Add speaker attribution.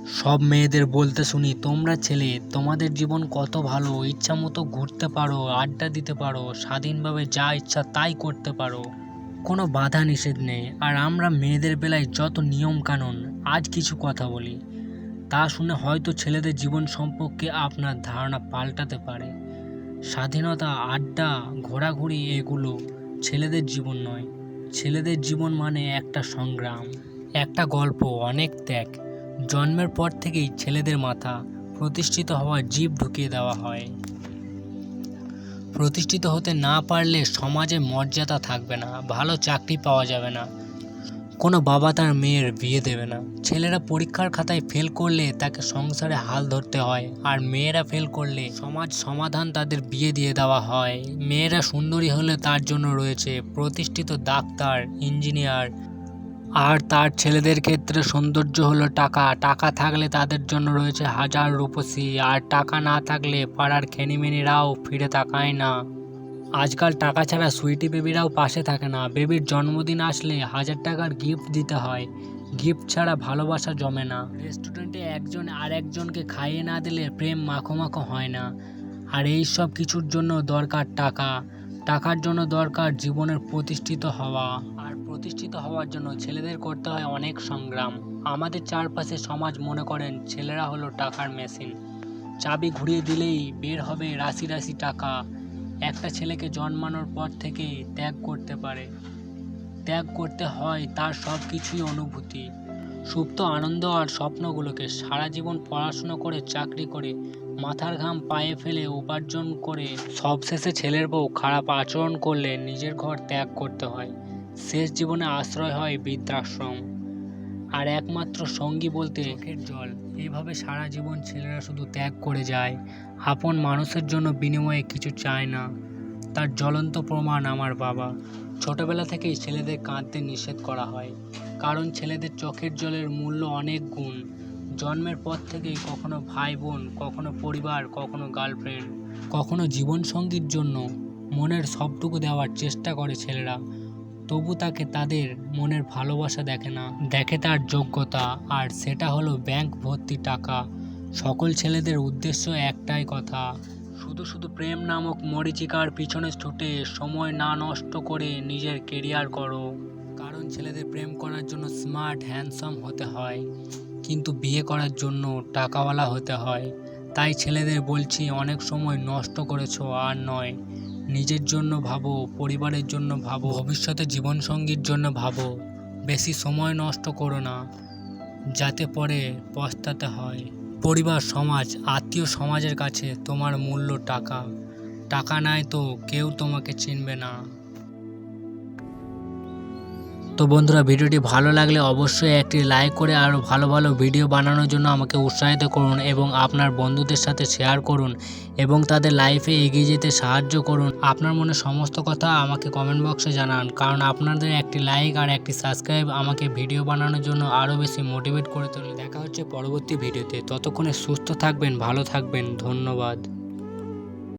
Speaker 1: সব মেয়েদের বলতে শুনি, তোমরা ছেলে, তোমাদের জীবন কত ভালো, ইচ্ছা মতো ঘুরতে পারো, আড্ডা দিতে পারো, স্বাধীনভাবে যা ইচ্ছা তাই করতে পারো, কোনো বাধা নিষেধ নেই। আর আমরা মেয়েদের বেলায় যত নিয়ম কানুন। আজ কিছু কথা বলি, তা শুনে হয়তো ছেলেদের জীবন সম্পর্কে আপনার ধারণা পাল্টাতে পারে। স্বাধীনতা, আড্ডা, ঘোরাঘুরি এগুলো ছেলেদের জীবন নয়। ছেলেদের জীবন মানে একটা সংগ্রাম, একটা গল্প, অনেক ত্যাগ। জন্মের পর থেকেই ছেলেদের মাথা প্রতিষ্ঠিত হওয়ার জিভ ঢুকিয়ে দেওয়া হয়। প্রতিষ্ঠিত হতে না পারলে সমাজে মর্যাদা থাকবে না, ভালো চাকরি পাওয়া যাবে না, কোনো বাবা তার মেয়ের বিয়ে দেবে না। ছেলেরা পরীক্ষার খাতায় ফেল করলে তাকে সংসারে হাল ধরতে হয়, আর মেয়েরা ফেল করলে সমাজ সমাধান তাদের বিয়ে দিয়ে দেওয়া হয়। মেয়েরা সুন্দরী হলে তার জন্য রয়েছে প্রতিষ্ঠিত ডাক্তার, ইঞ্জিনিয়ার, আর তার ছেলেদের ক্ষেত্রে সৌন্দর্য হলো টাকা। টাকা থাকলে তাদের জন্য রয়েছে হাজার রূপসী, আর টাকা না থাকলে পাড়ার খেনিমেনিরাও ফিরে তাকায় না। আজকাল টাকা ছাড়া সুইটি বেবিরাও পাশে থাকে না। বেবির জন্মদিন আসলে 1000 টাকার গিফট দিতে হয়, গিফট ছাড়া ভালোবাসা জমে না। রেস্টুরেন্টে একজন আর একজনকে খাইয়ে না দিলে প্রেম মাখো মাখো হয় না। আর এই সব কিছুর জন্য দরকার টাকা, টাকার জন্য দরকার জীবনের প্রতিষ্ঠিত হওয়া। আর প্রতিষ্ঠিত হওয়ার জন্য ছেলেদের করতে হয় অনেক সংগ্রাম। আমাদের চারপাশে সমাজ মনে করেন ছেলেরা হলো টাকার মেশিন, চাবি ঘুরিয়ে দিলেই বের হবে রাশি রাশি টাকা। একটা ছেলেকে জন্মানোর পর থেকে ত্যাগ করতে পারে, ত্যাগ করতে হয় তার সব কিছুই, অনুভূতি, সুপ্ত আনন্দ আর স্বপ্নগুলোকে। সারা জীবন পড়াশুনো করে, চাকরি করে, মাথার ঘাম পায়ে ফেলে উপার্জন করে সবশেষে ছেলের বউ খারাপ আচরণ করলে নিজের ঘর ত্যাগ করতে হয়। শেষ জীবনে আশ্রয় হয় বৃদ্ধাশ্রম, আর একমাত্র সঙ্গী বলতে চোখের জল। এইভাবে সারা জীবন ছেলেরা শুধু ত্যাগ করে যায়, আপন মানুষের জন্য বিনিময়ে কিছু চায় না। তার জ্বলন্ত প্রমাণ আমার বাবা। ছোটবেলা থেকেই ছেলেদের কাঁদতে নিষেধ করা হয়, কারণ ছেলেদের চোখের জলের মূল্য অনেক গুণ। জন্মের পর থেকেই কখনো ভাই বোন, কখনো পরিবার, কখনো গার্লফ্রেন্ড, কখনো জীবনসঙ্গীর জন্য মনের সবটুকু দেওয়ার চেষ্টা করে ছেলেরা। তবু তাকে তাদের মনের ভালোবাসা দেখে না, দেখে তার যোগ্যতা, আর সেটা হলো ব্যাংক ভর্তি টাকা। সকল ছেলেদের উদ্দেশ্য একটাই কথা, শুধু শুধু প্রেম নামক মরীচিকার পিছনে ছুটে সময় না নষ্ট করে নিজের কেরিয়ার করো। কারণ ছেলেদের প্রেম করার জন্য স্মার্ট, হ্যান্ডসাম হতে হয়, কিন্তু বিয়ে করার জন্য টাকাওয়ালা হতে হয়। তাই ছেলেদের বলছি, অনেক সময় নষ্ট করেছো, আর নয়। নিজের জন্য ভাবো, পরিবারের জন্য ভাবো, ভবিষ্যতে জীবনসঙ্গীর জন্য ভাবো। বেশি সময় নষ্ট করো না, যাতে পরে পস্তাতে হয়। পরিবার, সমাজ, আত্মীয় সমাজের কাছে তোমার মূল্য টাকা। টাকা নাই তো কেউ তোমাকে চিনবে না। তো বন্ধুরা, ভিডিওটি ভালো লাগলে অবশ্যই একটি লাইক করে আরও ভালো ভালো ভিডিও বানানোর জন্য আমাকে উৎসাহিত করুন, এবং আপনার বন্ধুদের সাথে শেয়ার করুন, এবং তাদের লাইফে এগিয়ে যেতে সাহায্য করুন। আপনার মনে সমস্ত কথা আমাকে কমেন্ট বক্সে জানান, কারণ আপনাদের একটি লাইক আর একটি সাবস্ক্রাইব আমাকে ভিডিও বানানোর জন্য আরও বেশি মোটিভেট করে তোলে। দেখা হচ্ছে পরবর্তী ভিডিওতে, ততক্ষণে সুস্থ থাকবেন, ভালো থাকবেন, ধন্যবাদ।